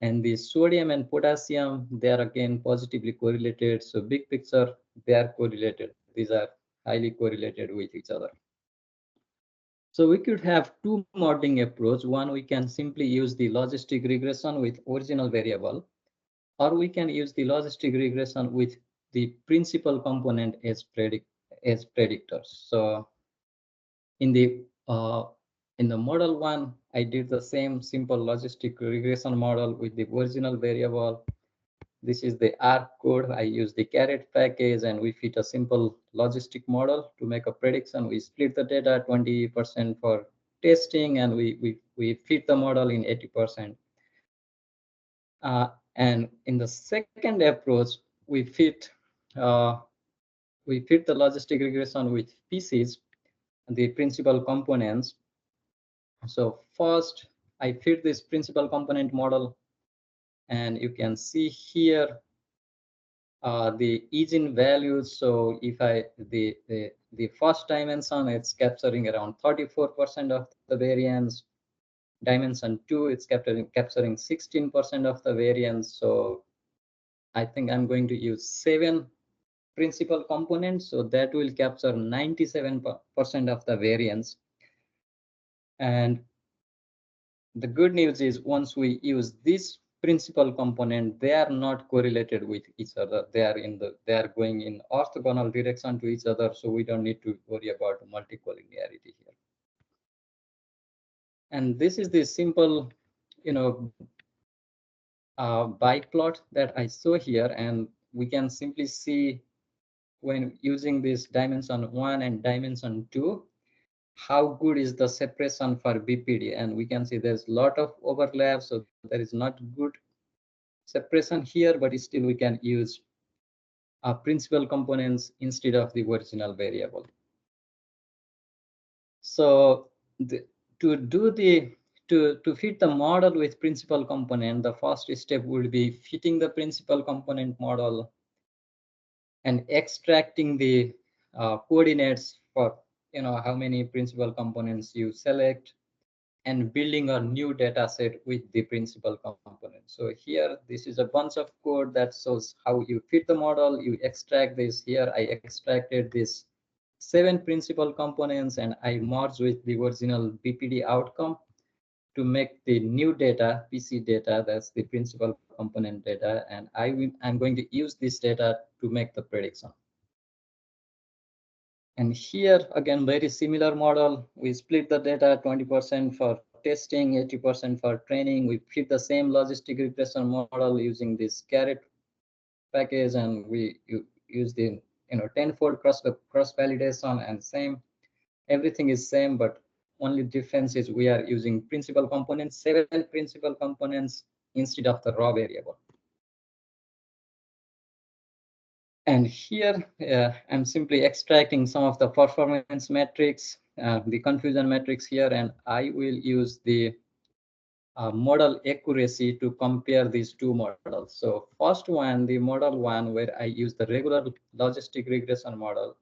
B: And the sodium and potassium, they are again positively correlated. So big picture, they are correlated. These are highly correlated with each other. So we could have two modeling approach. One, we can simply use the logistic regression with original variable, or we can use the logistic regression with the principal component as predictors. So in the model 1, I did the same simple logistic regression model with the original variable. This is the R code. I use the caret package, and we fit a simple logistic model to make a prediction. We split the data 20% for testing, and we fit the model in 80%. And in the second approach, we fit the logistic regression with PCs, the principal components. So first, I fit this principal component model, and you can see here the eigenvalues. Values. So if the first dimension, it's capturing around 34% of the variance. Dimension 2, it's capturing 16% of the variance. So I think I'm going to use 7 principal components. So that will capture 97% of the variance. And the good news is once we use this principal component, they are not correlated with each other. They are going in orthogonal direction to each other, so we don't need to worry about multicollinearity here. And this is the simple biplot that I show here, and we can simply see when using this dimension 1 and dimension 2 how good is the separation for BPD. And we can see there's a lot of overlap, so there is not good separation here, but still we can use principal components instead of the original variable. So to fit the model with principal component, the first step would be fitting the principal component model and extracting the coordinates for how many principal components you select, and building a new data set with the principal component. So here, this is a bunch of code that shows how you fit the model. You extract this. Here, I extracted this 7 principal components, and I merged with the original BPD outcome to make the new data, PC data, that's the principal component data. And I'm going to use this data to make the prediction. And here, again, very similar model. We split the data 20% for testing, 80% for training. We fit the same logistic regression model using this caret package, and we use the 10-fold cross validation, and same. Everything is same, but only difference is we are using principal components, 7 principal components instead of the raw variable. And here, I'm simply extracting some of the performance metrics, the confusion metrics here, and I will use the model accuracy to compare these two models. So first one, the model 1, where I use the regular logistic regression model.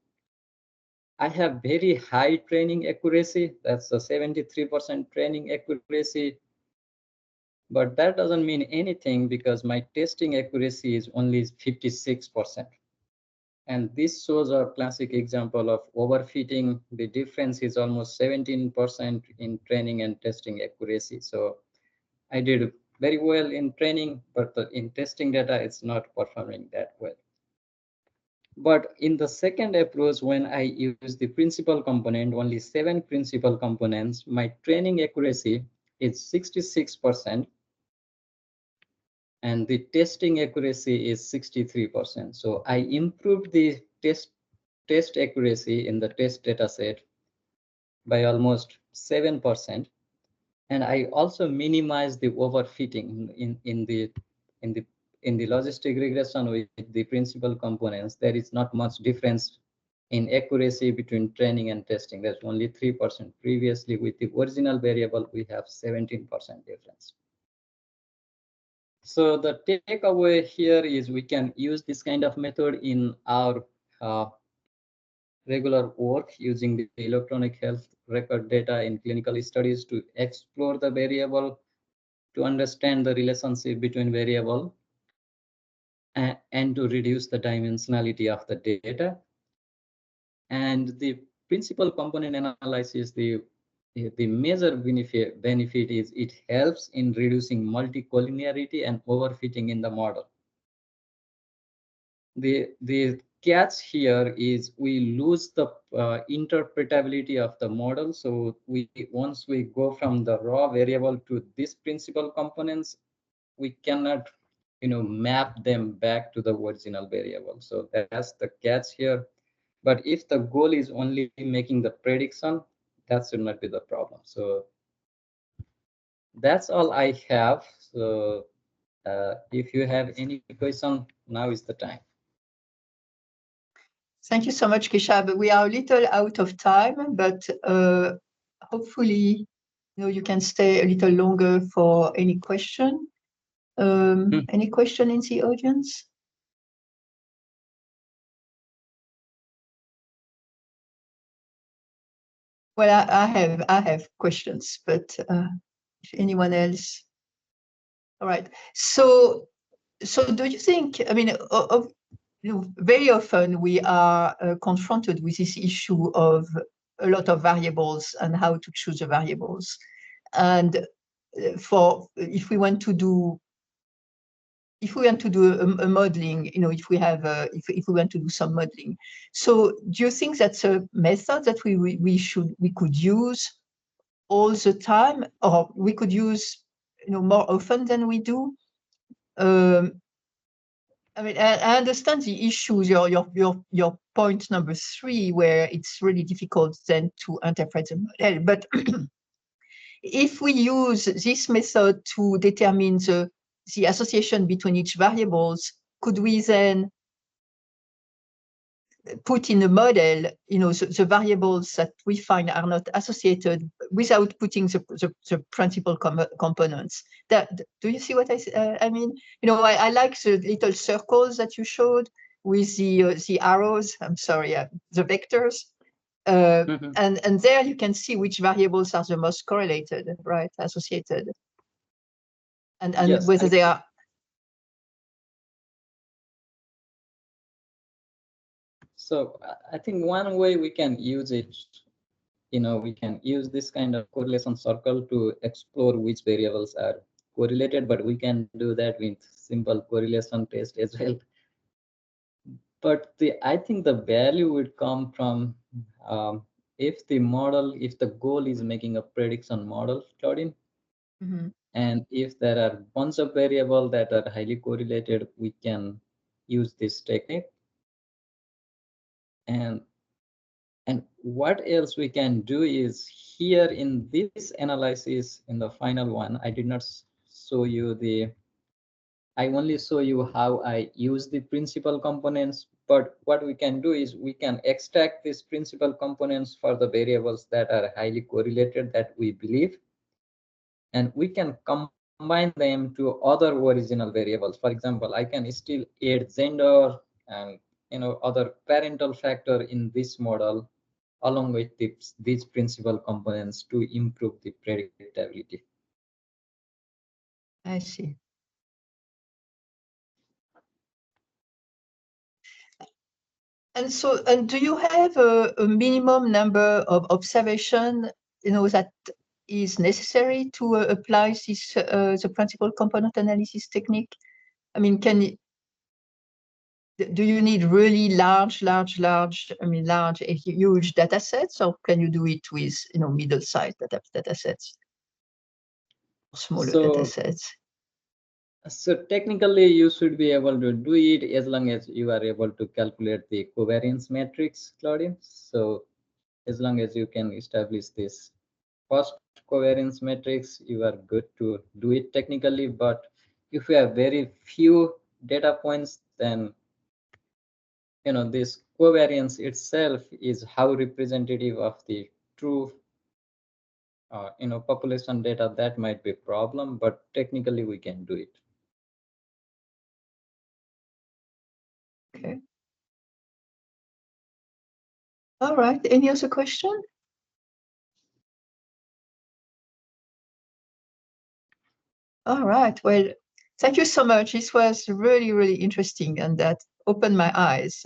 B: I have very high training accuracy. That's a 73% training accuracy. But that doesn't mean anything because my testing accuracy is only 56%. And this shows a classic example of overfitting. The difference is almost 17% in training and testing accuracy. So I did very well in training, but in testing data, it's not performing that well. But in the second approach, when I use the principal component, only 7 principal components, my training accuracy is 66%, and the testing accuracy is 63%. So I improved the test accuracy in the test data set by almost 7%. And I also minimize the overfitting in the logistic regression with the principal components. There is not much difference in accuracy between training and testing. There's only 3%. Previously, with the original variable, we have 17% difference. So the takeaway here is we can use this kind of method in our regular work using the electronic health record data in clinical studies to explore the variable, to understand the relationship between variable, and to reduce the dimensionality of the data. And the principal component analysis, the major benefit is it helps in reducing multicollinearity and overfitting in the model. The catch here is we lose the interpretability of the model. So once we go from the raw variable to this principal components, we cannot map them back to the original variable. So that's the catch here. But if the goal is only making the prediction, that should not be the problem. So that's all I have. So if you have any question, now is the time.
A: Thank you so much, Keshab. We are a little out of time, but hopefully, you can stay a little longer for any question. Any question in the audience? Well, I have questions, but if anyone else, all right. So do you think? I mean, very often we are confronted with this issue of a lot of variables and how to choose the variables, and if we want to do a modeling, if we want to do some modeling. So do you think that's a method that we could use all the time, or we could use more often than we do? I mean, I understand the issues, your point number 3, where it's really difficult then to interpret the model. But if we use this method to determine the association between each variables, could we then put in a model, the variables that we find are not associated without putting the principal components? Do you see what I mean? I like the little circles that you showed with the arrows. I'm sorry, the vectors. And there you can see which variables are the most correlated, right? Associated. And yes, whether they are.
B: So I think one way we can use it, we can use this kind of correlation circle to explore which variables are correlated, but we can do that with simple correlation test as well. But I think the value would come from if the goal is making a prediction model, Claudine, and if there are bunch of variables that are highly correlated, we can use this technique. And what else we can do is here in this analysis, in the final one, I did not show you I only show you how I use the principal components. But what we can do is we can extract these principal components for the variables that are highly correlated that we believe, and we can combine them to other original variables. For example, I can still add gender and other parental factor in this model, along with these principal components to improve the predictability.
A: I see. And so, and do you have a minimum number of observation, that is necessary to apply this the principal component analysis technique? I mean, do you need really large, huge data sets, or can you do it with, middle-sized data sets, smaller data sets?
B: So technically, you should be able to do it as long as you are able to calculate the covariance matrix, Claudine. So as long as you can establish this first covariance matrix, you are good to do it technically. But if you have very few data points, then this covariance itself is how representative of the true population data. That might be a problem, but technically we can do it.
A: Okay. All right. Any other question? All right. Well, thank you so much. This was really, really interesting, and that opened my eyes.